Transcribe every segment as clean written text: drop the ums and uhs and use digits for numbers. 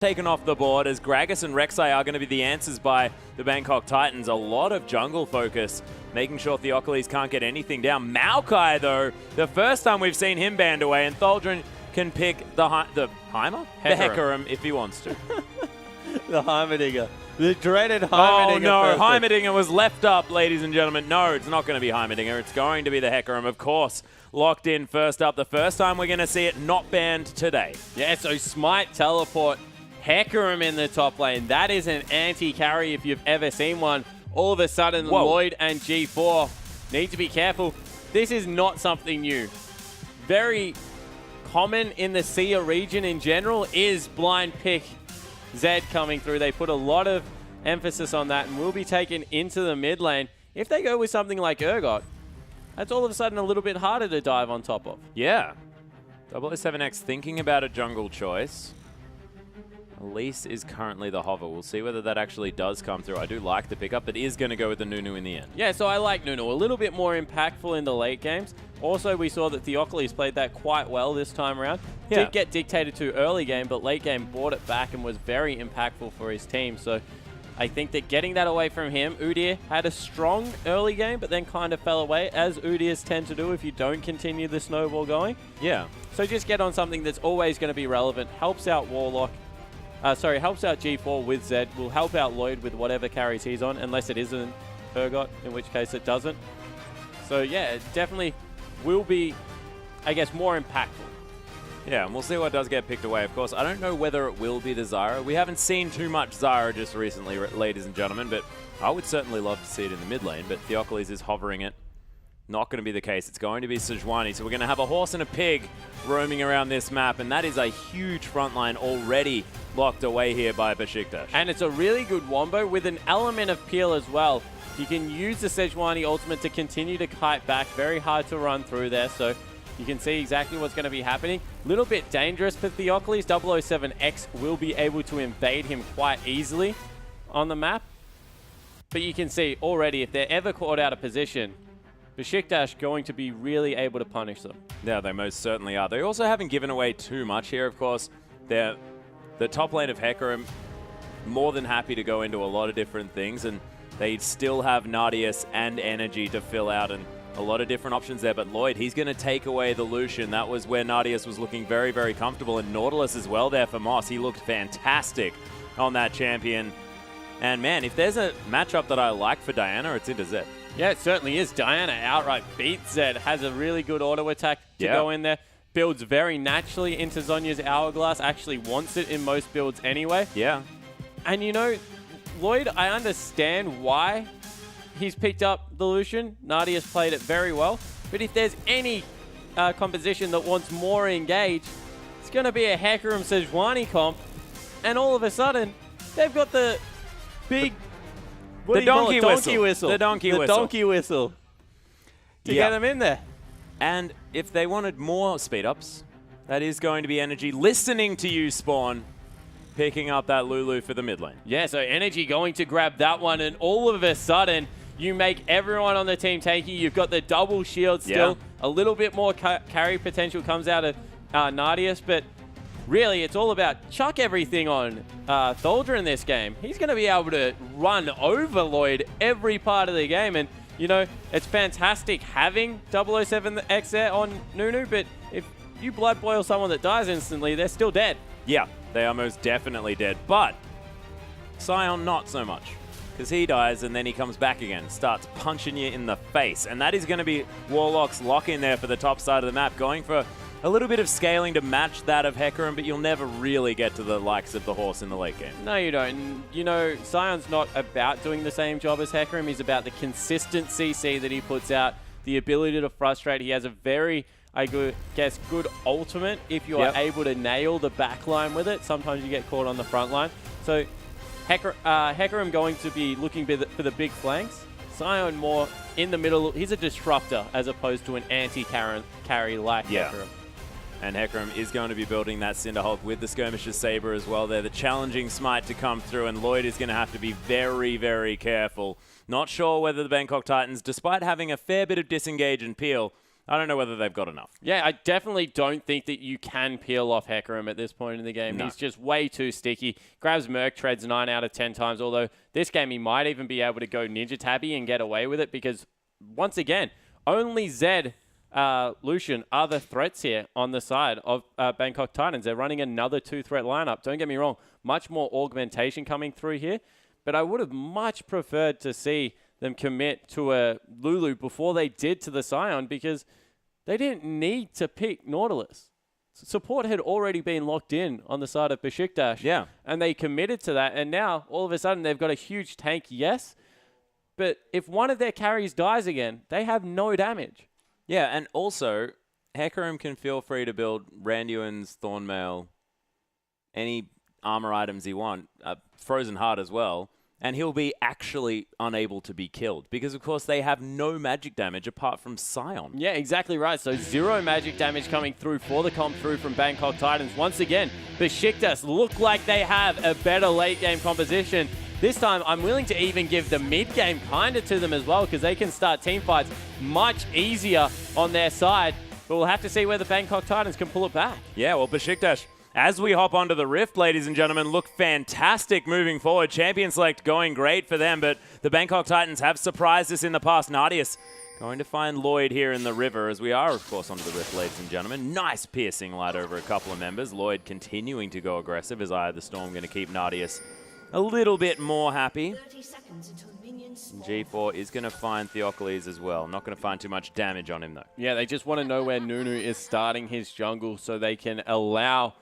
taken off the board as Gragas and Rek'Sai are going to be the answers by the Bangkok Titans. A lot of jungle focus, making sure Theocles can't get anything down. Maokai, though, the first time we've seen him banned away, and Tholdren can pick the Heimer? The Hecarim if he wants to. The Heimerdinger. The dreaded Heimerdinger. Oh, no. Heimerdinger was left up, ladies and gentlemen. No, it's not going to be Heimerdinger. It's going to be the Hecarim, of course. Locked in first up. The first time we're going to see it not banned today. Yeah, so Smite, Teleport, Hecarim in the top lane. That is an anti-carry if you've ever seen one. All of a sudden, Lloyd and G4 need to be careful. This is not something new. Very common in the SIA region in general is blind pick Zed coming through. They put a lot of emphasis on that and will be taken into the mid lane. If they go with something like Urgot, that's all of a sudden a little bit harder to dive on top of. Yeah. 007X thinking about a jungle choice. Elise is currently the hover. We'll see whether that actually does come through. I do like the pickup, but is going to go with the Nunu in the end. Yeah, so I like Nunu. A little bit more impactful in the late games. Also, we saw that Theocles played that quite well this time around. Yeah. Did get dictated to early game, but late game brought it back and was very impactful for his team. So I think that getting that away from him, Udyr had a strong early game, but then kind of fell away, as Udyrs tend to do if you don't continue the snowball going. Yeah. So just get on something that's always going to be relevant, helps out Warlock. Helps out G4 with Zed, will help out Lloyd with whatever carries he's on, unless it isn't Urgot, in which case it doesn't. So yeah, it definitely will be, I guess, more impactful. Yeah, and we'll see what does get picked away. Of course, I don't know whether it will be the Zyra. We haven't seen too much Zyra just recently, ladies and gentlemen, but I would certainly love to see it in the mid lane, but Theocles is hovering it. Not going to be the case. It's going to be Sejuani. So we're going to have a horse and a pig roaming around this map, and that is a huge front line already locked away here by Beşiktaş. And it's a really good wombo with an element of peel as well. You can use the Sejuani ultimate to continue to kite back. Very hard to run through there, so you can see exactly what's going to be happening. Little bit dangerous for Theocles. 007X will be able to invade him quite easily on the map. But you can see already, if they're ever caught out of position, Beşiktaş going to be really able to punish them. Yeah, they most certainly are. They also haven't given away too much here, of course. They're the top lane of Hecarim, more than happy to go into a lot of different things, and they still have Nardius and Energy to fill out, and a lot of different options there. But Lloyd, he's going to take away the Lucian. That was where Nardius was looking very, very comfortable, and Nautilus as well there for Moss. He looked fantastic on that champion. And man, if there's a matchup that I like for Diana, it's into Zed. Yeah, it certainly is. Diana outright beats Zed, has a really good auto attack to go in there. Builds very naturally into Zhonya's Hourglass, actually wants it in most builds anyway. Yeah. And you know, Lloyd, I understand why he's picked up the Lucian. Nardius played it very well. But if there's any composition that wants more engage, it's going to be a Hecarim Sejuani comp. And all of a sudden, they've got the big... The donkey whistle. The donkey whistle. The donkey whistle. To get them in there. And if they wanted more speed-ups, that is going to be Energy listening to you, Spawn, picking up that Lulu for the mid lane. Yeah, so Energy going to grab that one, and all of a sudden, you make everyone on the team take you. You've got the double shield still. A little bit more carry potential comes out of Nardius, but really, it's all about chuck everything on Tholdren in this game. He's going to be able to run over Lloyd every part of the game. And, you know, it's fantastic having 007X there on Nunu, but if you blood boil someone that dies instantly, they're still dead. Yeah, they are most definitely dead. But Sion, not so much. Because he dies and then he comes back again, starts punching you in the face. And that is going to be Warlock's lock in there for the top side of the map, going for a little bit of scaling to match that of Hecarim, but you'll never really get to the likes of the horse in the late game. No, you don't. You know, Sion's not about doing the same job as Hecarim. He's about the consistent CC that he puts out, the ability to frustrate. He has a very, I guess, good ultimate if you are able to nail the back line with it. Sometimes you get caught on the front line. So Hecarim going to be looking for the big flanks. Sion more in the middle. He's a disruptor as opposed to an anti-carry like Hecarim. And Hecarim is going to be building that Cinderhulk with the Skirmisher's Saber as well there. The challenging smite to come through, and Lloyd is going to have to be very, very careful. Not sure whether the Bangkok Titans, despite having a fair bit of disengage and peel, I don't know whether they've got enough. Yeah, I definitely don't think that you can peel off Hecarim at this point in the game. No. He's just way too sticky. Grabs Merc Treads 9 out of 10 times, although this game he might even be able to go Ninja Tabby and get away with it because, once again, only Zed, Lucian are the threats here on the side of Bangkok Titans. They're running another 2-threat lineup. Don't get me wrong, much more augmentation coming through here, but I would have much preferred to see them commit to a Lulu before they did to the Scion because they didn't need to pick Nautilus. Support had already been locked in on the side of Beşiktaş. Yeah. And they committed to that. And now, all of a sudden, they've got a huge tank, yes. But if one of their carries dies again, they have no damage. Yeah, and also, Hecarim can feel free to build Randuin's Thornmail, any armor items he wants, Frozen Heart as well, and he'll be actually unable to be killed because, of course, they have no magic damage apart from Scion. Yeah, exactly right. So 0 magic damage coming through for the comp through from Bangkok Titans. Once again, Beşiktaş look like they have a better late-game composition. This time, I'm willing to even give the mid-game kind of to them as well because they can start team fights much easier on their side. But we'll have to see whether Bangkok Titans can pull it back. Yeah, well, Beşiktaş, as we hop onto the Rift, ladies and gentlemen, look fantastic moving forward. Champion select going great for them, but the Bangkok Titans have surprised us in the past. Nardius going to find Lloyd here in the river, as we are, of course, onto the Rift, ladies and gentlemen. Nice piercing light over a couple of members. Lloyd continuing to go aggressive as Eye of the Storm going to keep Nardius a little bit more happy. 30 seconds until minions spawn. G4 is going to find Theocles as well. Not going to find too much damage on him, though. Yeah, they just want to know where Nunu is starting his jungle so they can allow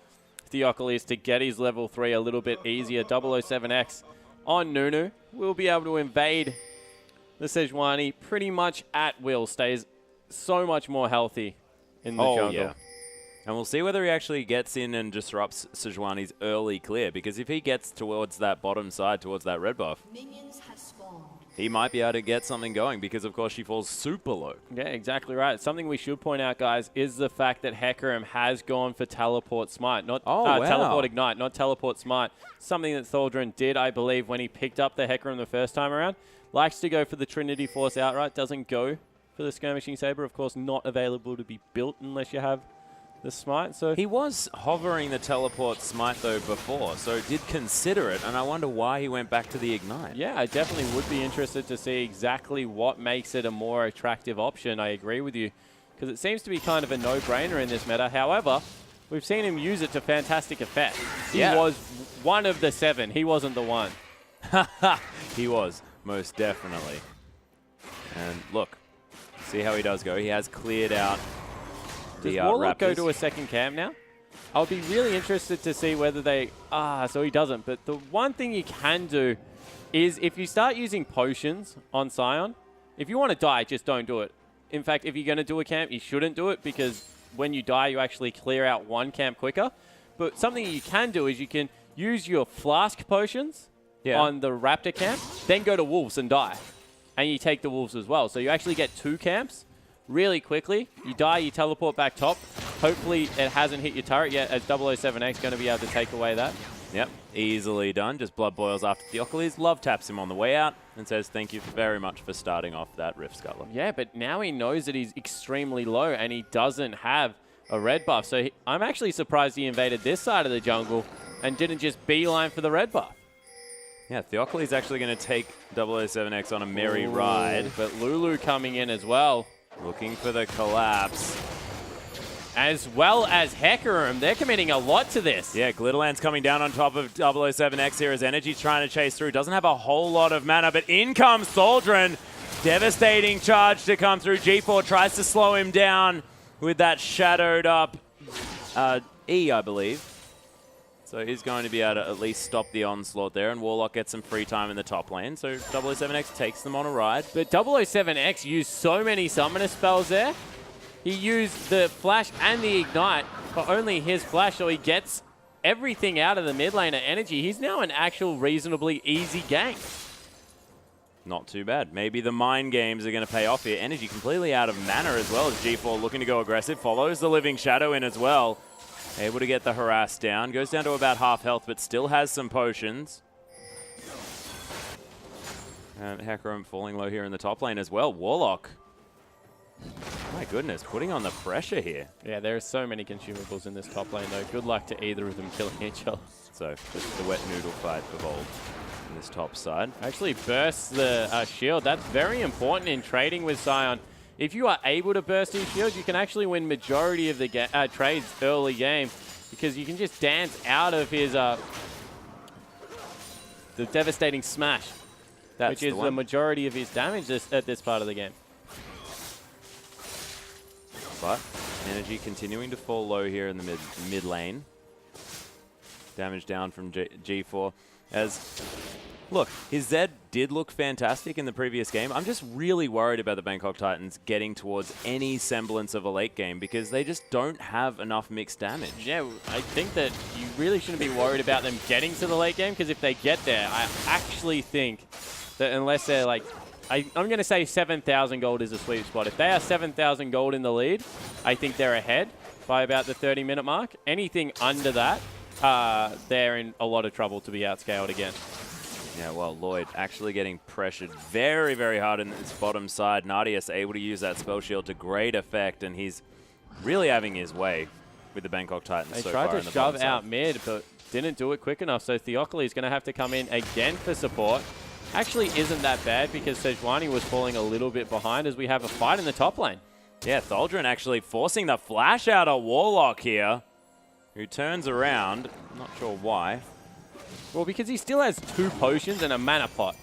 Theocles to get his level 3 a little bit easier. 007X on Nunu will be able to invade the Sejuani pretty much at will. Stays so much more healthy in the jungle. Yeah. And we'll see whether he actually gets in and disrupts Sejuani's early clear, because if he gets towards that bottom side, towards that red buff, Minions have spawned. he might be able to get something going, because of course she falls super low. Yeah, exactly right. Something we should point out, guys, is the fact that Hecarim has gone for Teleport Smite, not wow. Teleport Ignite, not Teleport Smite. Something that Thaldrin did, I believe, when he picked up the Hecarim the first time around. Likes to go for the Trinity Force outright, doesn't go for the Skirmishing Saber. Of course, not available to be built unless you have the Smite. So He was hovering the Teleport Smite, though, before, so did consider it, and I wonder why he went back to the Ignite. yeah, I definitely would be interested to see exactly what makes it a more attractive option. I agree with you, because it seems to be kind of a no-brainer in this meta. However, we've seen him use it to fantastic effect. He was one of the 7. He wasn't the one. He was, most definitely. And look, see how he does go. He has cleared out Does the Warlock go Raptors. to a second camp now? I would be really interested to see whether they... so he doesn't. But the one thing you can do is if you start using potions on Scion, if you want to die, just don't do it. In fact, if you're going to do a camp, you shouldn't do it, because when you die, you actually clear out one camp quicker. But something you can do is you can use your flask potions on the Raptor camp, then go to Wolves and die. And you take the Wolves as well. So you actually get 2 camps really quickly. You die, you teleport back top. Hopefully it hasn't hit your turret yet, as 007X going to be able to take away that. Yep, easily done. Just blood boils after Theocles. Love taps him on the way out and says thank you very much for starting off that Rift Scuttler. Yeah, but now he knows that he's extremely low and he doesn't have a red buff. So I'm actually surprised he invaded this side of the jungle and didn't just beeline for the red buff. Yeah, Theocles actually going to take 007X on a merry ride. But Lulu coming in as well. Looking for the collapse. As well as Hecarim. They're committing a lot to this. Yeah, Glitterland's coming down on top of 007X here as Energy's trying to chase through. Doesn't have a whole lot of mana, but in comes Thaldrin. Devastating charge to come through. G4 tries to slow him down with that shadowed up E, I believe. So he's going to be able to at least stop the onslaught there, and Warlock gets some free time in the top lane. So 007X takes them on a ride. But 007X used so many summoner spells there. He used the flash and the ignite for only his flash, so he gets everything out of the mid laner energy. He's now an actual reasonably easy gank. Not too bad. Maybe the mind games are going to pay off here. Energy completely out of mana as well, as G4 looking to go aggressive. Follows the Living Shadow in as well. Able to get the harass down. Goes down to about half health, but still has some potions. And Hecarim falling low here in the top lane as well. Warlock. My goodness, putting on the pressure here. Yeah, there are so many consumables in this top lane, though. Good luck to either of them killing each other. So just the wet noodle fight evolved in this top side. Actually bursts the shield. That's very important in trading with Sion. If you are able to burst his shield, you can actually win majority of the trades early game because you can just dance out of his the devastating smash, which is the majority of his damage at this part of the game. But energy continuing to fall low here in the mid lane. Damage down from G4 as... Look, his Zed did look fantastic in the previous game. I'm just really worried about the Bangkok Titans getting towards any semblance of a late game because they just don't have enough mixed damage. Yeah, I think that you really shouldn't be worried about them getting to the late game because if they get there, I actually think that unless they're like... I'm going to say 7,000 gold is a sweet spot. If they are 7,000 gold in the lead, I think they're ahead by about the 30-minute mark. Anything under that, they're in a lot of trouble to be outscaled again. Yeah, well, Lloyd actually getting pressured very, very hard in this bottom side. Nadius able to use that spell shield to great effect, and he's really having his way with the Bangkok Titans so far in the They tried to shove out side. mid, but didn't do it quick enough, so Theocles is going to have to come in again for support. Actually isn't that bad because Sejuani was falling a little bit behind as we have a fight in the top lane. Yeah, Tholdren actually forcing the flash out of Warlock here, who turns around. Not sure why. Well, because he still has 2 potions and a mana pot.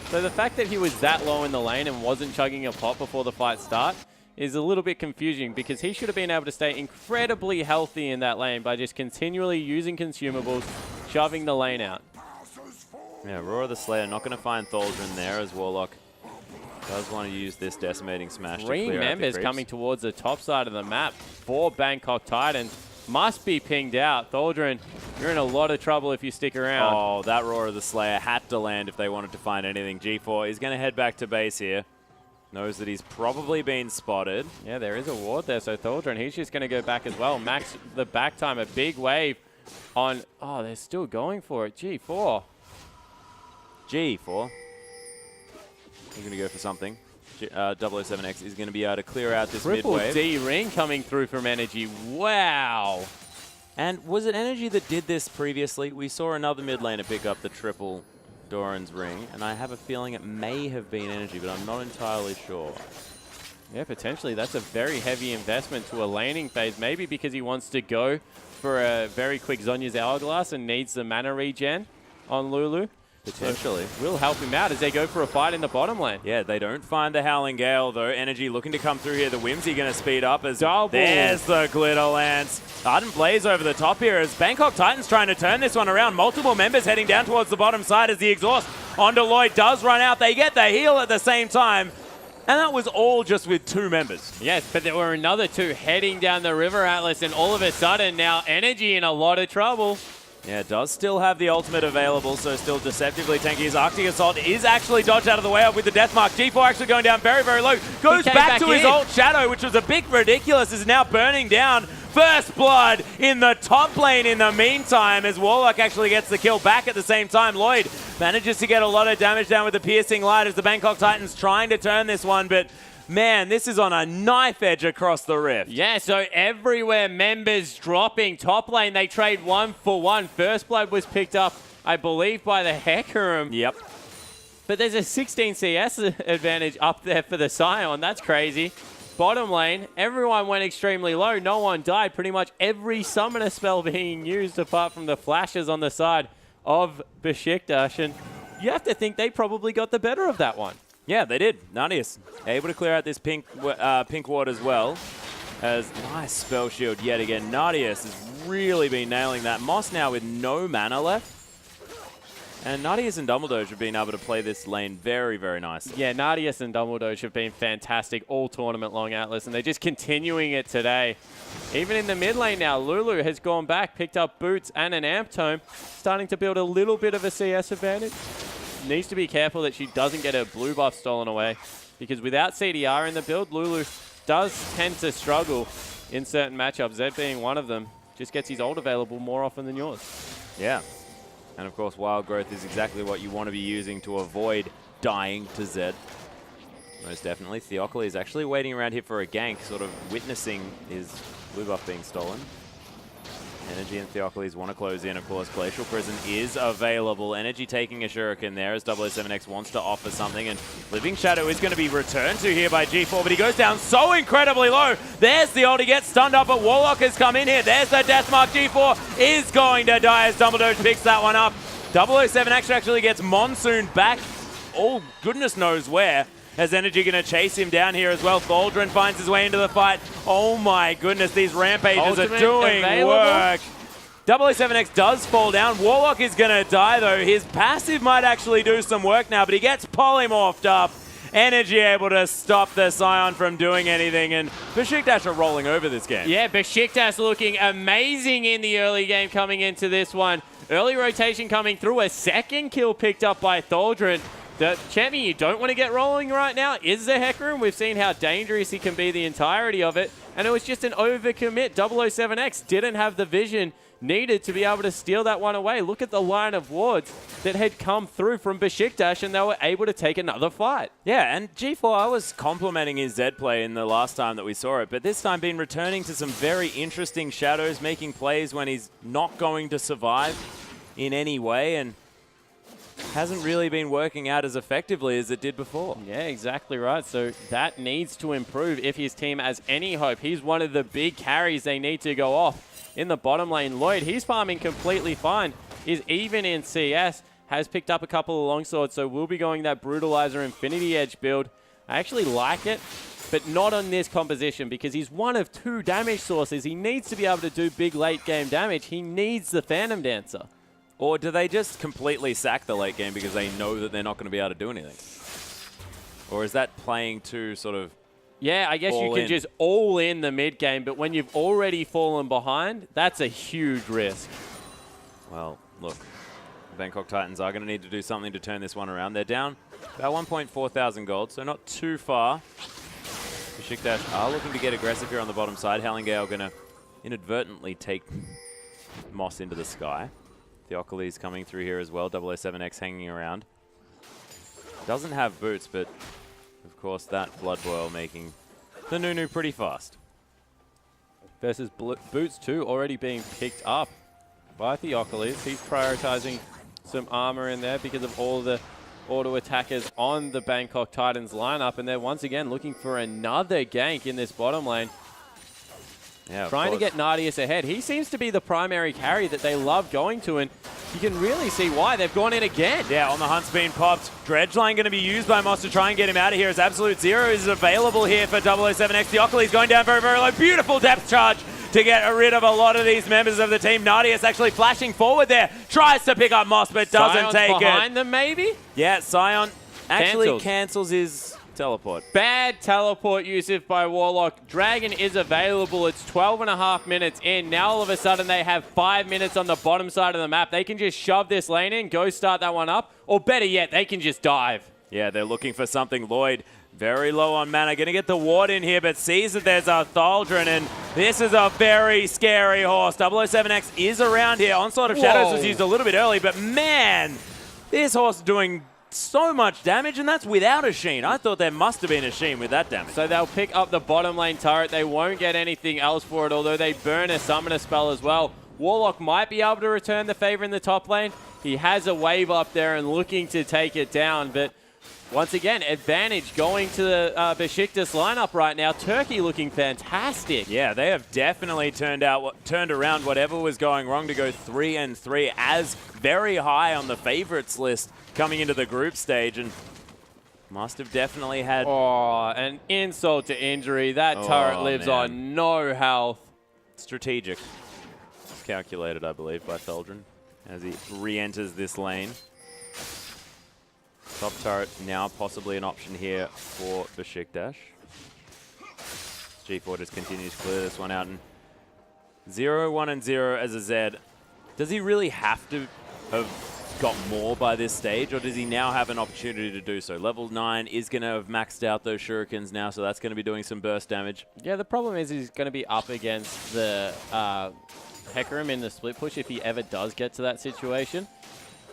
So the fact that he was that low in the lane and wasn't chugging a pot before the fight start is a little bit confusing because he should have been able to stay incredibly healthy in that lane by just continually using consumables, shoving the lane out. Yeah, Roar the Slayer not going to find Tholdren there as Warlock does want to use this decimating smash to clear out the members creeps. coming towards the top side of the map for Bangkok Titans. Must be pinged out. Tholdren, you're in a lot of trouble if you stick around. Oh, that Roar of the Slayer had to land if they wanted to find anything. G4 is going to head back to base here. Knows that he's probably been spotted. Yeah, there is a ward there, so Tholdren, he's just going to go back as well. Max the back time, a big wave on... Oh, they're still going for it. G4. G4. He's going to go for something. 007X is going to be able to clear out this mid Triple wave. D ring coming through from Energy. Wow. And was it Energy that did this previously? We saw another mid laner pick up the triple Doran's ring, and I have a feeling it may have been Energy, but I'm not entirely sure. Yeah, potentially. That's a very heavy investment to a laning phase, maybe because he wants to go for a very quick Zhonya's Hourglass and needs the mana regen on Lulu. Potentially. So will help him out as they go for a fight in the bottom lane. Yeah, they don't find the Howling Gale, though. Energy looking to come through here. The Whimsy going to speed up as Double. There's the Glitter Lance. Ardent Blaze over the top here as Bangkok Titans trying to turn this one around. Multiple members heading down towards the bottom side as the exhaust onto Lloyd does run out. They get the heal at the same time. And that was all just with 2 members. Yes, but there were another 2 heading down the river, Atlas, and all of a sudden now Energy in a lot of trouble. Yeah, does still have the ultimate available, so still deceptively tanky. His Arctic Assault is actually dodged out of the way up with the Death Mark. G4 actually going down very, very low. Goes back to his ult Shadow, which was a bit ridiculous, is now burning down. First blood in the top lane in the meantime as Warlock actually gets the kill back at the same time. Lloyd manages to get a lot of damage down with the Piercing Light as the Bangkok Titans trying to turn this one, but man, this is on a knife edge across the rift. Yeah, so everywhere members dropping. Top lane, they trade 1-for-1. First blood was picked up, I believe, by the Hecarim. Yep. But there's a 16 CS advantage up there for the Scion. That's crazy. Bottom lane, everyone went extremely low. No one died. Pretty much every summoner spell being used apart from the flashes on the side of Beşiktaş. And you have to think they probably got the better of that one. Yeah, they did. Nadius able to clear out this pink ward as well. As nice spell shield yet again. Nadius has really been nailing that. Moss now with no mana left. And Nadius and Dumbledore have been able to play this lane very, very nicely. Yeah, Nadius and Dumbledore have been fantastic all tournament long, Atlas, and they're just continuing it today. Even in the mid lane now, Lulu has gone back, picked up boots and an amp tome, starting to build a little bit of a CS advantage. Needs to be careful that she doesn't get her blue buff stolen away, because without CDR in the build, Lulu does tend to struggle in certain matchups, Zed being one of them. Just gets his ult available more often than yours. Yeah. And of course, Wild Growth is exactly what you want to be using to avoid dying to Zed. Most definitely. Theocles actually waiting around here for a gank, sort of witnessing his blue buff being stolen. Energy and Theocles want to close in, of course. Glacial Prison is available. Energy taking a Shuriken there as 007X wants to offer something, and Living Shadow is going to be returned to here by G4, but he goes down so incredibly low. There's the ult. He gets stunned up, but Warlock has come in here. There's the death mark. G4 is going to die as Dumbledore picks that one up. 007X actually gets Monsoon back. Oh, goodness knows where. Has Energy going to chase him down here as well. Thaldrin finds his way into the fight. Oh my goodness, these Rampages are doing work. 007X does fall down. Warlock is going to die though. His passive might actually do some work now, but he gets polymorphed up. Energy able to stop the Scion from doing anything, and Beşiktaş are rolling over this game. Yeah, Beşiktaş looking amazing in the early game coming into this one. Early rotation coming through. A second kill picked up by Thaldrin. The champion you don't want to get rolling right now is the Hecarim. We've seen how dangerous he can be the entirety of it. And it was just an overcommit. 007X didn't have the vision needed to be able to steal that one away. Look at the line of wards that had come through from Beşiktaş, and they were able to take another fight. Yeah, and G4, I was complimenting his Z play in the last time that we saw it, but this time been returning to some very interesting shadows, making plays when he's not going to survive in any way, and hasn't really been working out as effectively as it did before. Yeah, exactly right. So that needs to improve if his team has any hope. He's one of the big carries they need to go off in the bottom lane. Lloyd, he's farming completely fine. Is even in CS, has picked up a couple of longswords, so we'll be going that Brutalizer Infinity Edge build. I actually like it, but not on this composition because he's one of 2 damage sources. He needs to be able to do big late game damage. He needs the Phantom Dancer. Or do they just completely sack the late game because they know that they're not going to be able to do anything? Or is that playing too sort of Yeah, I guess you can just all in the mid game, but when you've already fallen behind, that's a huge risk. Well, look, the Bangkok Titans are going to need to do something to turn this one around. They're down about 1.4 thousand gold, so not too far. Beşiktaş are looking to get aggressive here on the bottom side. Hellingale going to inadvertently take Moss into the sky. Theocles coming through here as well. 007X hanging around. Doesn't have boots, but of course that Blood Boil making the Nunu pretty fast. Versus Boots too, already being picked up by Theocles. He's prioritizing some armor in there because of all the auto attackers on the Bangkok Titans lineup, and they're once again looking for another gank in this bottom lane. Yeah, trying to get Nardius ahead. He seems to be the primary carry that they love going to, and you can really see why. They've gone in again. Yeah, on the hunt's been popped. Dredgeline going to be used by Moss to try and get him out of here as Absolute Zero is available here for 007X. Theocles going down very, very low. Beautiful depth charge to get rid of a lot of these members of the team. Nardius actually flashing forward there. Tries to pick up Moss, but doesn't Sion's take it. behind them, maybe? Yeah, Sion actually cancels his teleport. Bad teleport usage by Warlock. Dragon is available. It's 12.5 minutes in. Now all of a sudden they have 5 minutes on the bottom side of the map. They can just shove this lane in, go start that one up, or better yet, they can just dive. Yeah, they're looking for something. Lloyd very low on mana. Going to get the ward in here, but sees that there's a Thaldrin, and this is a very scary horse. 007X is around here. Onslaught of Shadows was used a little bit early, but man, this horse is doing so much damage, and that's without a Sheen. I thought there must have been a Sheen with that damage. So they'll pick up the bottom lane turret. They won't get anything else for it, although they burn a summoner spell as well. Warlock might be able to return the favor in the top lane. He has a wave up there and looking to take it down, but once again, advantage going to the Beşiktaş lineup right now. Turkey looking fantastic. Yeah, they have definitely turned around whatever was going wrong to go 3-3 as very high on the favorites list coming into the group stage, and must have definitely had... Oh, an insult to injury. That turret lives on no health. Strategic. Calculated, I believe, by Thaldrin as he re-enters this lane. Top turret now possibly an option here for Beşiktaş. G4 just continues to clear this one out, and 0, 1, and 0 as a Z. Does he really have to have got more by this stage, or does he now have an opportunity to do so? Level 9 is going to have maxed out those shurikens now, so that's going to be doing some burst damage. Yeah, the problem is he's going to be up against the Hecarim in the split push if he ever does get to that situation.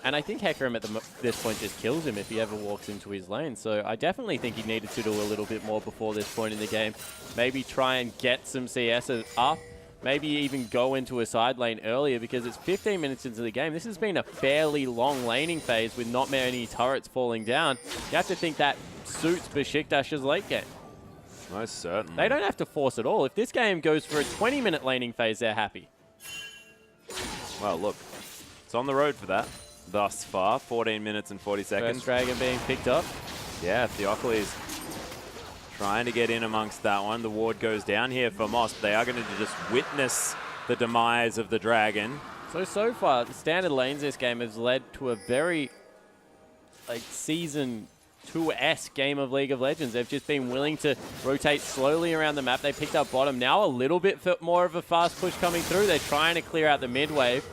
And I think Hecarim at this point just kills him if he ever walks into his lane. So I definitely think he needed to do a little bit more before this point in the game. Maybe try and get some CSs up. Maybe even go into a side lane earlier, because it's 15 minutes into the game. This has been a fairly long laning phase with not many turrets falling down. You have to think that suits Beşiktaş's late game. Most certainly. They don't have to force it all. If this game goes for a 20-minute laning phase, they're happy. Well, look, it's on the road for that thus far. 14 minutes and 40 seconds. First dragon being picked up. Yeah, Theocles trying to get in amongst that one. The ward goes down here for Moss. They are going to just witness the demise of the dragon. So far, the standard lanes this game has led to a very Season 2-esque game of League of Legends. They've just been willing to rotate slowly around the map. They picked up bottom. Now a little bit more of a fast push coming through. They're trying to clear out the mid wave.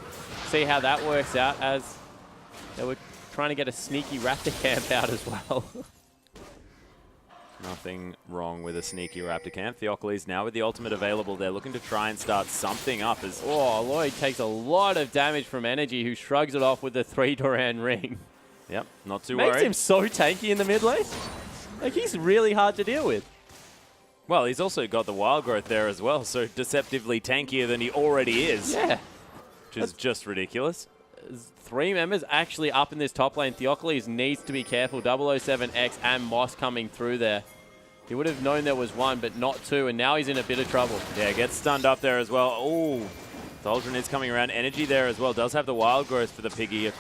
See how that works out, as they were trying to get a sneaky Raptor camp out as well. Nothing wrong with a sneaky Raptor camp. Theocles now with the ultimate available. They're looking to try and start something up. As Lloyd takes a lot of damage from Energy, who shrugs it off with the 3 Doran ring. Yep, not too Makes worried. him so tanky in the mid lane. He's really hard to deal with. Well, he's also got the wild growth there as well, so deceptively tankier than he already is. Yeah. Which is just ridiculous. 3 members actually up in this top lane. Theocles needs to be careful. 007X and Moss coming through there. He would have known there was 1, but not 2, and now he's in a bit of trouble. Yeah, gets stunned up there as well. Oh, Thaldron is coming around. Energy there as well. Does have the wild growth for the piggy if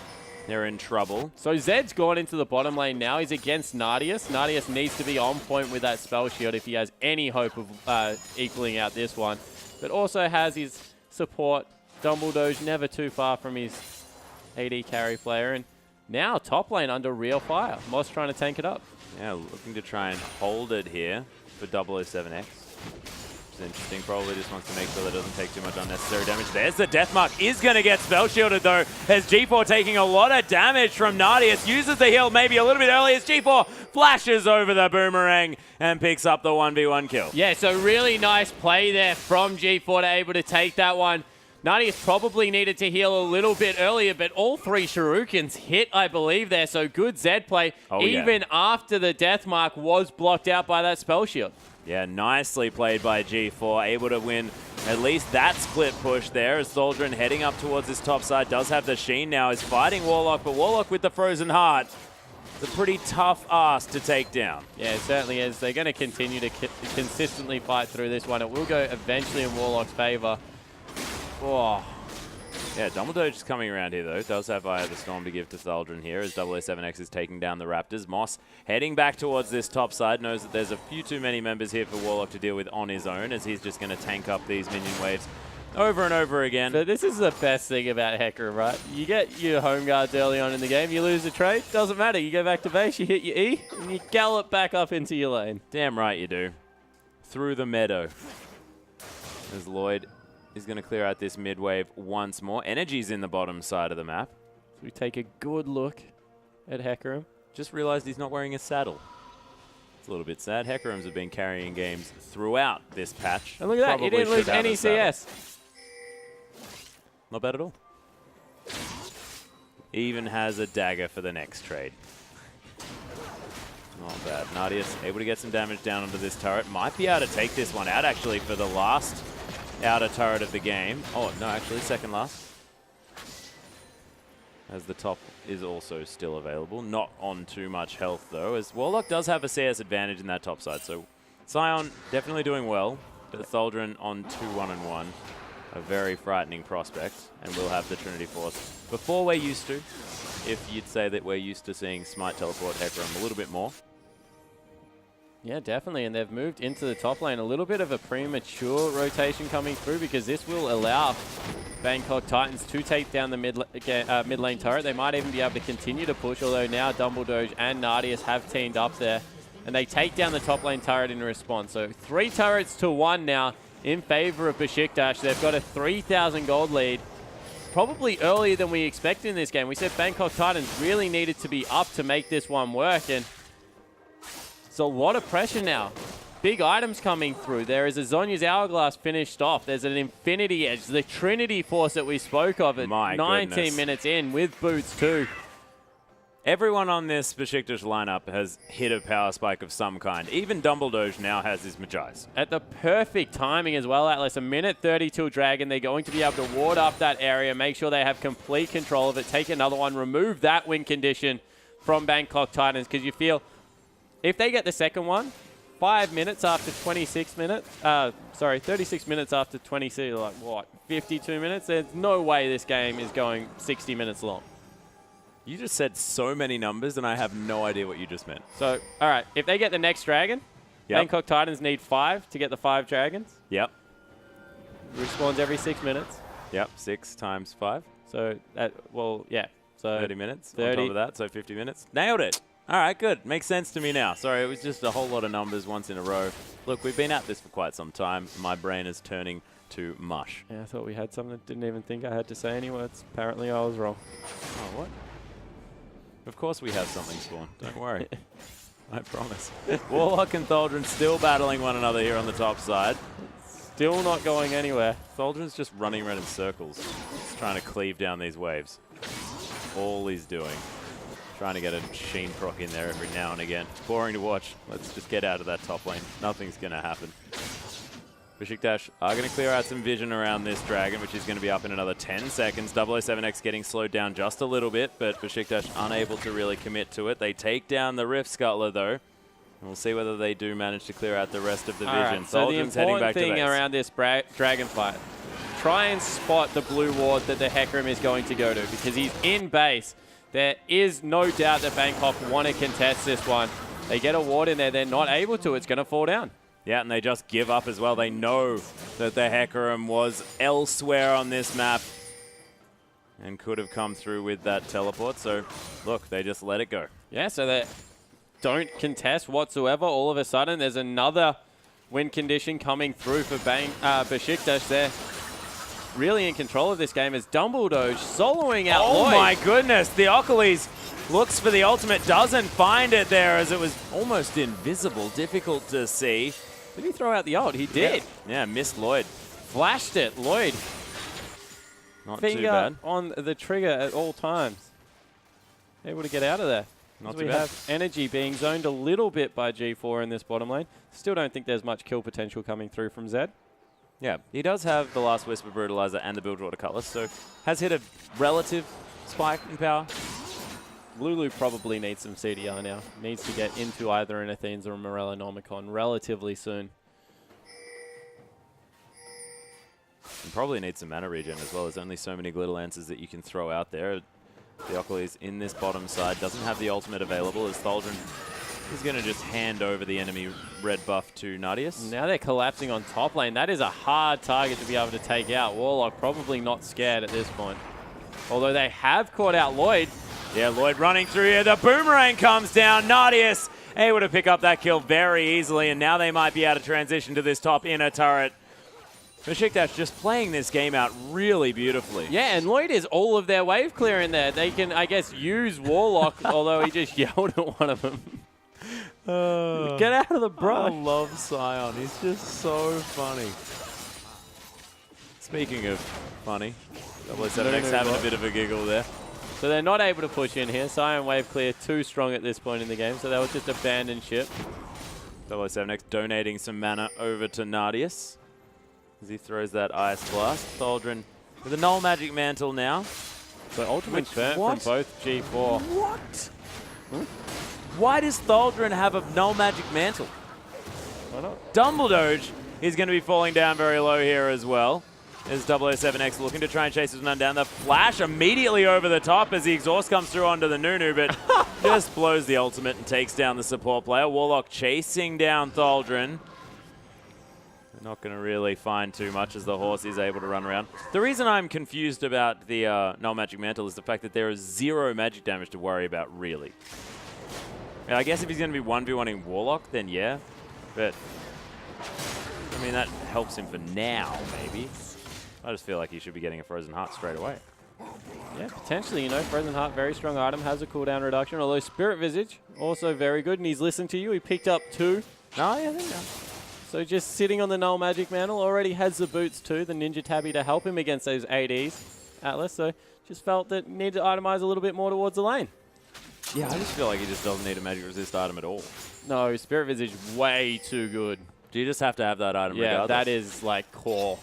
they're in trouble. So Zed's gone into the bottom lane now. He's against Nardius. Nardius needs to be on point with that spell shield if he has any hope of equaling out this one. But also has his support. Dumbledore's never too far from his AD carry player. And now top lane under real fire. Moss trying to tank it up. Yeah, looking to try and hold it here for 007X. Which is interesting. Probably just wants to make sure that it doesn't take too much unnecessary damage. There's the death mark. Is going to get spell shielded though. As G4 taking a lot of damage from Nardius. Uses the heal maybe a little bit early as G4 flashes over the boomerang and picks up the 1v1 kill. Yeah, so really nice play there from G4 to able to take that one. Nardius probably needed to heal a little bit earlier, but all 3 shurikens hit, I believe, there. So good Zed play, even after the death mark was blocked out by that spell shield. Yeah, nicely played by G4. Able to win at least that split push there as Thaldron heading up towards this top side. Does have the Sheen now, is fighting Warlock, but Warlock with the Frozen Heart. It's a pretty tough ask to take down. Yeah, it certainly is. They're going to continue to consistently fight through this one. It will go eventually in Warlock's favor. Oh. Yeah, Dumbledore just coming around here, though. Does have Eye of the Storm to give to Thaldron here as 007X is taking down the Raptors. Moss heading back towards this top side. Knows that there's a few too many members here for Warlock to deal with on his own, as he's just going to tank up these minion waves over and over again. So this is the best thing about Hecarim, right? You get your home guards early on in the game. You lose a trade. Doesn't matter. You go back to base, you hit your E, and you gallop back up into your lane. Damn right you do. Through the meadow. As Lloyd is going to clear out this mid wave once more. Energy's in the bottom side of the map. So we take a good look at Hecarim. Just realized he's not wearing a saddle. It's a little bit sad. Hecarims have been carrying games throughout this patch. And look at that, he didn't lose any CS. Not bad at all. Even has a dagger for the next trade. Not bad. Nardius able to get some damage down onto this turret. Might be able to take this one out actually for the last outer turret of the game. Oh, no, actually, second last. As the top is also still available. Not on too much health, though, as Warlock does have a CS advantage in that top side. So Sion definitely doing well, but Thaldron on 2-1-1. A very frightening prospect, and we'll have the Trinity Force before we're used to, if you'd say that we're used to seeing Smite teleport Hecarim a little bit more. Yeah, definitely, and they've moved into the top lane. A little bit of a premature rotation coming through, because this will allow Bangkok Titans to take down the mid lane turret. They might even be able to continue to push, although now Dumbledore and Nardius have teamed up there, and they take down the top lane turret in response. So 3 turrets to 1 now in favor of Beşiktaş. They've got a 3,000 gold lead, probably earlier than we expected in this game. We said Bangkok Titans really needed to be up to make this one work, and it's a lot of pressure now big items coming through. There is a Zonya's Hourglass finished off. There's an Infinity Edge, the Trinity Force that we spoke of at 19 minutes in with boots too. Everyone on this Beşiktaş lineup has hit a power spike of some kind. Even Dumbledore now has his Magi's. At the perfect timing as well, Atlas. A minute 30 till Dragon. They're going to be able to ward up that area, make sure they have complete control of it, take another one, remove that win condition from Bangkok Titans, because you feel if they get the second one, 5 minutes after 26 minutes, 36 minutes after 26, like what, 52 minutes? There's no way this game is going 60 minutes long. You just said so many numbers, and I have no idea what you just meant. So, all right, if they get the next Dragon, Bangkok Titans need 5 to get the 5 Dragons. Yep. Respawns every 6 minutes. Yep, 6 times 5. So, yeah. So 30 minutes 30. on top of that, so 50 minutes. Nailed it. All right, good. Makes sense to me now. Sorry, it was just a whole lot of numbers once in a row. Look, we've been at this for quite some time. My brain is turning to mush. Yeah, I thought we had something. Didn't even think I had to say any words. Apparently, I was wrong. Oh, what? Of course we have something, Spawn. Don't worry. I promise. Warlock and Thaldron still battling one another here on the top side. Still not going anywhere. Thaldron's just running around in circles. Just trying to cleave down these waves. All he's doing. Trying to get a Sheen proc in there every now and again. Boring to watch. Let's just get out of that top lane. Nothing's going to happen. Beşiktaş are going to clear out some vision around this Dragon, which is going to be up in another 10 seconds. 007X getting slowed down just a little bit, but Beşiktaş unable to really commit to it. They take down the Rift Scuttler, though. And we'll see whether they do manage to clear out the rest of the vision. Right, so the important thing around this Dragon fight, try and spot the blue ward that the Hecarim is going to go to, because he's in base. There is no doubt that Bangkok want to contest this one. They get a ward in there. They're not able to. It's going to fall down. Yeah, and they just give up as well. They know that the Hecarim was elsewhere on this map and could have come through with that teleport. So, look, they just let it go. Yeah, so they don't contest whatsoever. All of a sudden, there's another win condition coming through for Beşiktaş. They're really in control of this game as Dumbledore soloing out Lloyd. My goodness, the Theocles looks for the ultimate, doesn't find it there as it was almost invisible, difficult to see. Did he throw out the ult? He did. Yeah, missed Lloyd. Flashed it, Lloyd. Not Finger too bad. on the trigger at all times. Able to get out of there. Not we too bad. have energy being zoned a little bit by G4 in this bottom lane. Still don't think there's much kill potential coming through from Zed. Yeah, he does have the Last Whisper Brutalizer and the Bilgewater Cutlass, so has hit a relative spike in power. Lulu probably needs some CDR now. Needs to get into either an Athenes or a Morellonomicon relatively soon. And probably needs some mana regen as well. There's only so many Glitter Lancers that you can throw out there. Theocles in this bottom side doesn't have the ultimate available as Thaldron is going to just hand over the enemy red buff to Nadius. Now they're collapsing on top lane. That is a hard target to be able to take out. Warlock probably not scared at this point. Although they have caught out Lloyd. Yeah, Lloyd running through here. The boomerang comes down. Nadius able to pick up that kill very easily, and now they might be able to transition to this top inner turret. Beşiktaş just playing this game out really beautifully. Yeah, and Lloyd is all of their wave clear in there. They can, I guess, use Warlock, although he just yelled at one of them. Get out of the brush. I love Sion. He's just so funny. Speaking of funny, 007X having a bit of a giggle there. So they're not able to push in here. Sion wave clear too strong at this point in the game, so they'll just abandon ship. 007X donating some mana over to Nadius as he throws that Ice Blast. Thaldron with a Null Magic Mantle now. So ultimate turn from both G4. What? Why does Thaldron have a Null Magic Mantle? Why not? Dumbledore is going to be falling down very low here as well. As 007X looking to try and chase this one down. The flash immediately over the top as the exhaust comes through onto the Nunu, but just blows the ultimate and takes down the support player. Warlock chasing down Thaldron. They're not going to really find too much as the horse is able to run around. The reason I'm confused about the Null Magic Mantle is the fact that there is 0 magic damage to worry about, really. I guess if he's going to be 1v1ing Warlock, then yeah. But, I mean, that helps him for now, maybe. I just feel like he should be getting a Frozen Heart straight away. Yeah, potentially, you know, Frozen Heart, very strong item, has a cooldown reduction, although Spirit Visage, also very good, and he's listened to you. He picked up 2. Oh, yeah, there you go. So just sitting on the null magic mantle, already has the boots too, the ninja tabby to help him against those ADs, Atlas. So just felt that need to itemize a little bit more towards the lane. Yeah, I just feel like he just doesn't need a magic resist item at all. No, Spirit Visage way too good. Do you just have to have that item Yeah, regardless? that is like core.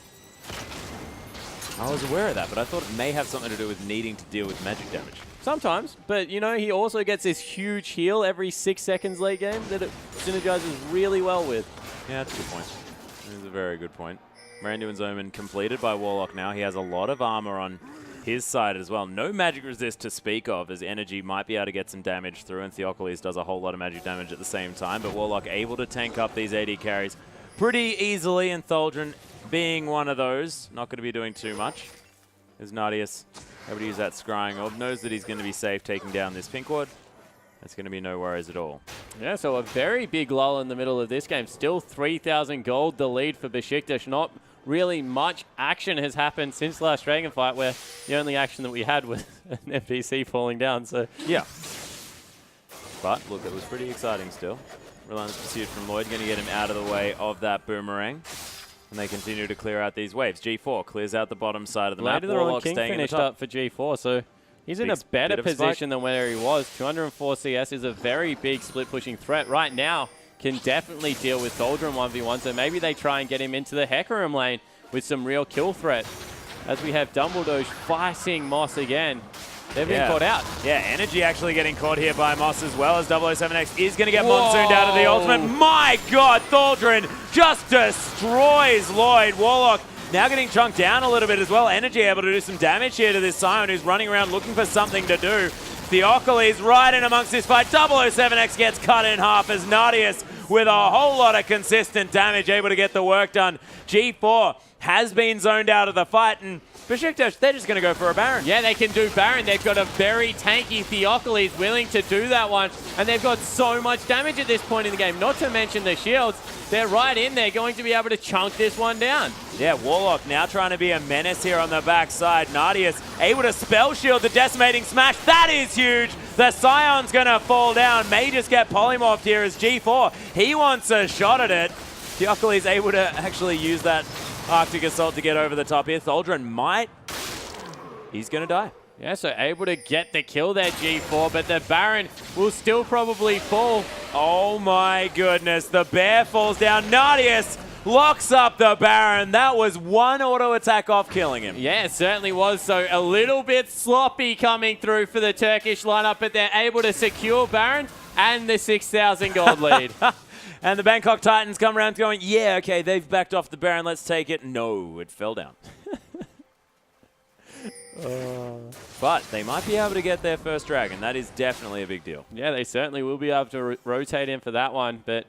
I was aware of that, but I thought it may have something to do with needing to deal with magic damage. Sometimes, but you know, he also gets this huge heal every 6 seconds late game that it synergizes really well with. Yeah, that's a good point. That is a very good point. Randuin's Omen completed by Warlock now. He has a lot of armor on his side as well. No magic resist to speak of, as Energy might be able to get some damage through, and Theocles does a whole lot of magic damage at the same time, but Warlock able to tank up these AD carries pretty easily, and Tholdren being one of those, not going to be doing too much. As Nadius able to use that scrying orb, knows that he's going to be safe taking down this pink ward. That's going to be no worries at all. Yeah, so a very big lull in the middle of this game. Still 3,000 gold, the lead for Beşiktaş. Not really much action has happened since last Dragon fight, where the only action that we had was an NPC falling down. So yeah. But look, it was pretty exciting still. Relentless Pursuit from Lloyd, going to get him out of the way of that boomerang. And they continue to clear out these waves. G4 clears out the bottom side of the map. Warlock King staying finished up for G4, so he's in a better position than where he was. 204 CS is a very big split-pushing threat. Right now, can definitely deal with Tholdren 1v1, so maybe they try and get him into the Hecarim lane with some real kill threat. As we have Dumbledore fighting Moss again. They've been caught out. Yeah, Energy actually getting caught here by Moss as well, as 007X is going to get monsooned out of the ultimate. My God, Tholdren just destroys Lloyd. Warlock now getting chunked down a little bit as well. Energy able to do some damage here to this Scion, who's running around looking for something to do. Theocles right in amongst this fight. 007X gets cut in half as Nadius with a whole lot of consistent damage able to get the work done. G4 has been zoned out of the fight, and Beşiktaş, they're just going to go for a Baron. Yeah, they can do Baron. They've got a very tanky Theocles willing to do that one, and they've got so much damage at this point in the game, not to mention the shields. They're right in there, going to be able to chunk this one down. Yeah, Warlock now trying to be a menace here on the backside. Nadius able to spell shield the decimating smash. That is huge. The Scion's going to fall down. May just get polymorphed here as G4. He wants a shot at it. Theocles able to actually use that Arctic Assault to get over the top here. Tholdren might. He's going to die. Yeah, so able to get the kill there, G4, but the Baron will still probably fall. Oh my goodness. The bear falls down. Nadius locks up the Baron. That was one auto attack off killing him. Yeah, it certainly was. So a little bit sloppy coming through for the Turkish lineup, but they're able to secure Baron and the 6,000 gold lead. And the Bangkok Titans come around going, yeah, okay, they've backed off the Baron, let's take it. No, it fell down. But they might be able to get their first dragon. That is definitely a big deal. Yeah, they certainly will be able to rotate in for that one. But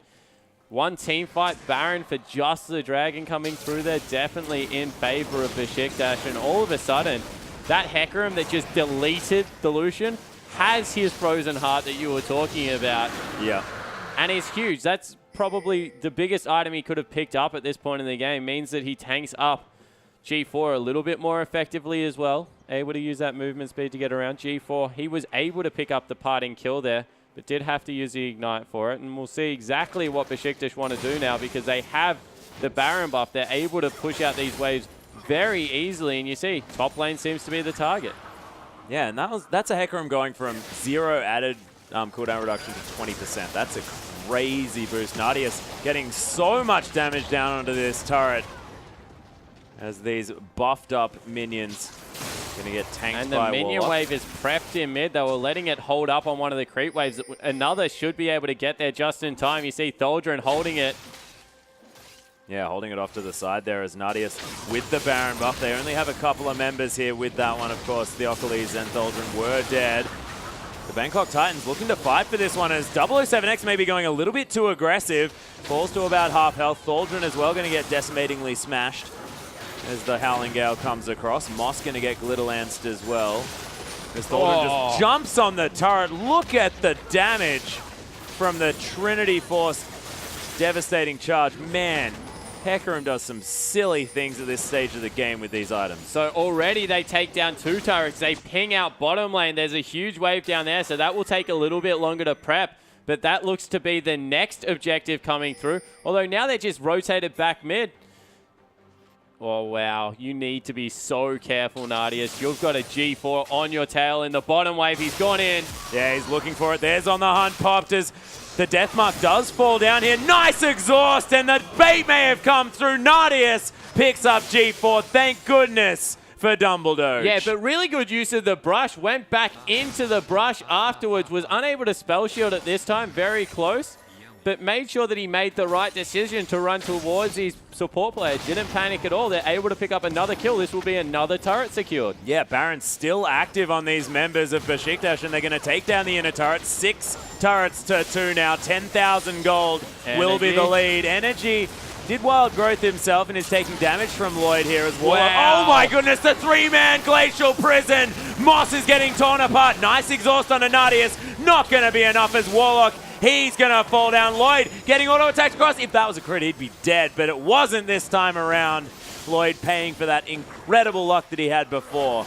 one team fight, Baron for just the dragon coming through there, definitely in favor of Beşiktaş. And all of a sudden, that Hecarim that just deleted Dilution has his frozen heart that you were talking about. Yeah. And it's huge. That's probably the biggest item he could have picked up at this point in the game. Means that he tanks up G4 a little bit more effectively as well. Able to use that movement speed to get around. G4, he was able to pick up the parting kill there, but did have to use the Ignite for it. And we'll see exactly what Beşiktaş want to do now, because they have the Baron buff. They're able to push out these waves very easily. And you see, top lane seems to be the target. Yeah, and that's a Hecarim going from 0 added cooldown reduction to 20%. That's a crazy boost. Nadius getting so much damage down onto this turret as these buffed up minions going to get tanked by And the minion Warlock. wave is prepped in mid. They were letting it hold up on one of the creep waves. Another should be able to get there just in time. You see Tholdren holding it. Yeah, holding it off to the side there as Nadius with the Baron buff. They only have a couple of members here with that one, of course. Theocles and Tholdren were dead. The Bangkok Titans looking to fight for this one as 007X may be going a little bit too aggressive. Falls to about half health. Tholdren as well going to get decimatingly smashed as the Howling Gale comes across. Moss going to get Glitterlanced as well. As Tholdren just jumps on the turret. Look at the damage from the Trinity Force devastating charge. Man, Hecarim does some silly things at this stage of the game with these items. So already they take down 2 turrets. They ping out bottom lane. There's a huge wave down there, so that will take a little bit longer to prep. but that looks to be the next objective coming through. Although now they're just rotated back mid. Oh, wow. You need to be so careful, Nadius. You've got a G4 on your tail in the bottom wave. He's gone in. Yeah, he's looking for it. There's on the hunt. Popped as the death mark does fall down here. Nice exhaust, and the bait may have come through. Nadius picks up G4. Thank goodness for Dumbledore. Yeah, but really good use of the brush. Went back into the brush afterwards. Was unable to spell shield at this time. Very close. But made sure that he made the right decision to run towards his support player. Didn't panic at all. They're able to pick up another kill. This will be another turret secured. Yeah, Baron's still active on these members of Beşiktaş, and they're going to take down the inner turret. 6 turrets to 2 now. 10,000 gold will be the lead. Energy did wild growth himself and is taking damage from Lloyd here as well. Wow. Oh my goodness, the 3-man glacial prison. Moss is getting torn apart. Nice exhaust on Nadius. Not going to be enough as Warlock. He's going to fall down. Lloyd getting auto attacks across. If that was a crit, he'd be dead, but it wasn't this time around. Lloyd paying for that incredible luck that he had before.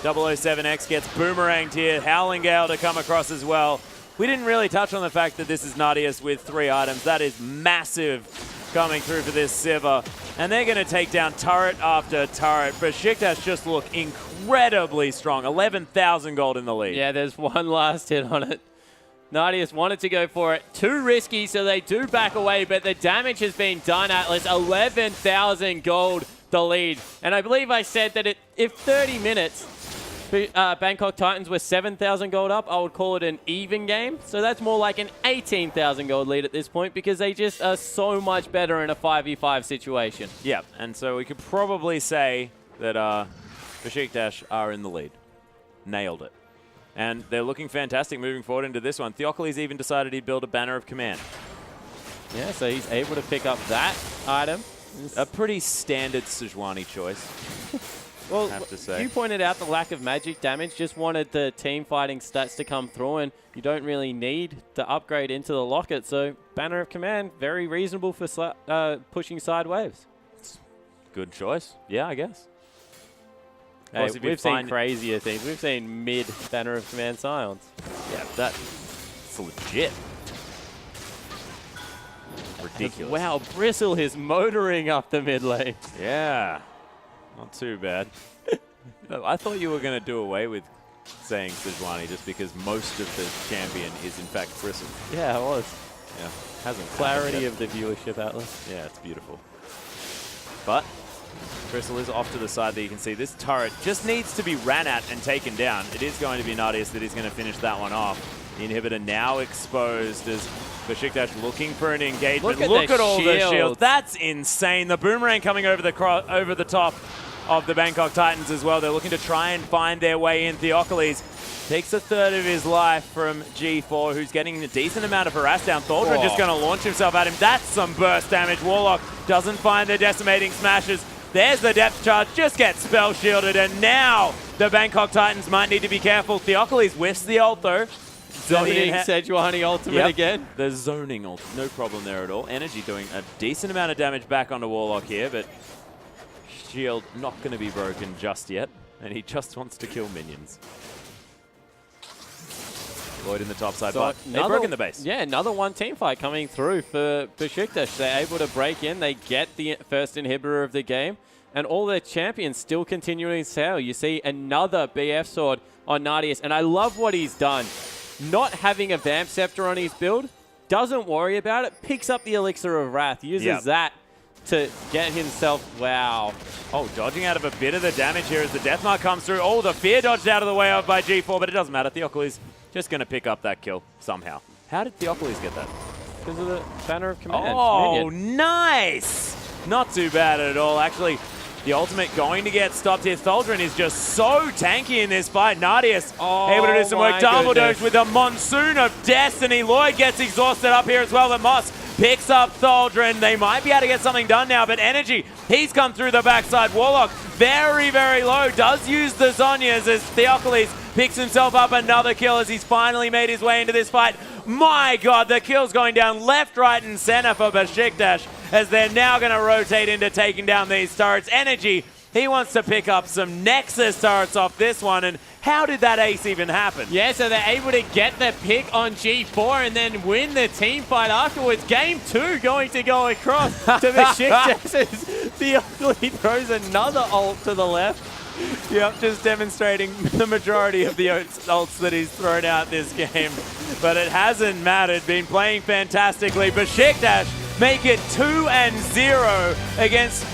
007X gets boomeranged here. Howling Gale to come across as well. We didn't really touch on the fact that this is Nadius with 3 items. That is massive coming through for this Sivir. And they're going to take down turret after turret. Beşiktaş just look incredibly strong. 11,000 gold in the lead. Yeah, there's one last hit on it. Nadius wanted to go for it. Too risky, so they do back away, but the damage has been done, Atlas. 11,000 gold, the lead. And I believe I said that if 30 minutes, Bangkok Titans were 7,000 gold up, I would call it an even game. So that's more like an 18,000 gold lead at this point because they just are so much better in a 5v5 situation. Yeah, and so we could probably say that Beşiktaş are in the lead. Nailed it. And they're looking fantastic moving forward into this one. Theocles even decided he'd build a banner of command. Yeah, so he's able to pick up that item. A pretty standard Sejuani choice, Well, I have to say. You pointed out the lack of magic damage. Just wanted the team fighting stats to come through, and you don't really need the upgrade into the locket. So banner of command, very reasonable for pushing side waves. Good choice. Yeah, I guess. Hey, we've seen crazier things. We've seen mid banner of command silence. Yeah, that's legit. Ridiculous. Wow, Bristle is motoring up the mid lane. Yeah, not too bad. I thought you were going to do away with saying Sejuani just because most of the champion is in fact Bristle. Yeah, it was. Yeah, hasn't Clarity of the viewership, Atlas. Yeah, it's beautiful. But Bristle is off to the side that you can see. This turret just needs to be ran at and taken down. It is going to be Nadius that is going to finish that one off. The inhibitor now exposed as Beşiktaş looking for an engagement. Look at all the shields. That's insane. The boomerang coming over the top of the Bangkok Titans as well. They're looking to try and find their way in. Theocles takes a third of his life from G4, who's getting a decent amount of harass down. Thaldren just going to launch himself at him. That's some burst damage. Warlock doesn't find the decimating smashes. There's the depth charge, just gets spell shielded, and now the Bangkok Titans might need to be careful. Theocles whiffs the ult though. Zoning Sejuani ultimate again. The zoning ult, no problem there at all. Energy doing a decent amount of damage back onto Warlock here, but shield not going to be broken just yet, and he just wants to kill minions. Lloyd in the top side, but they've broken the base. Yeah, another one team fight coming through for Beşiktaş. They're able to break in. They get the first inhibitor of the game, and all their champions still continuing to sail. You see another BF sword on Nadius, and I love what he's done. Not having a Vamp Scepter on his build, doesn't worry about it, picks up the Elixir of Wrath, uses that to get himself, wow. Oh, dodging out of a bit of the damage here as the Death Mark comes through. Oh, the Fear dodged out of the way of by G4, but it doesn't matter. Theocles just going to pick up that kill somehow. How did Theocles get that? Because of the banner of command. Oh, nice! Not too bad at all. Actually, the ultimate going to get stopped here. Thaldren is just so tanky in this fight. Nadius able to do some work. Dumbledore with a monsoon of destiny. Lloyd gets exhausted up here as well. But Moss picks up Thaldren. They might be able to get something done now, but Energy, he's come through the backside. Warlock, very, very low, does use the Zhonya's as Theocles picks himself up another kill as he's finally made his way into this fight. My God, the kill's going down left, right, and center for Beşiktaş as they're now going to rotate into taking down these turrets. Energy He wants to pick up some Nexus turrets off this one, and how did that ace even happen? Yeah, so they're able to get the pick on G4 and then win the team fight afterwards. Game 2 going to go across to Beşiktaş. The Ugly throws another ult to the left. Yep, just demonstrating the majority of the ults that he's thrown out this game. But it hasn't mattered. Been playing fantastically. Beşiktaş make it 2-0 against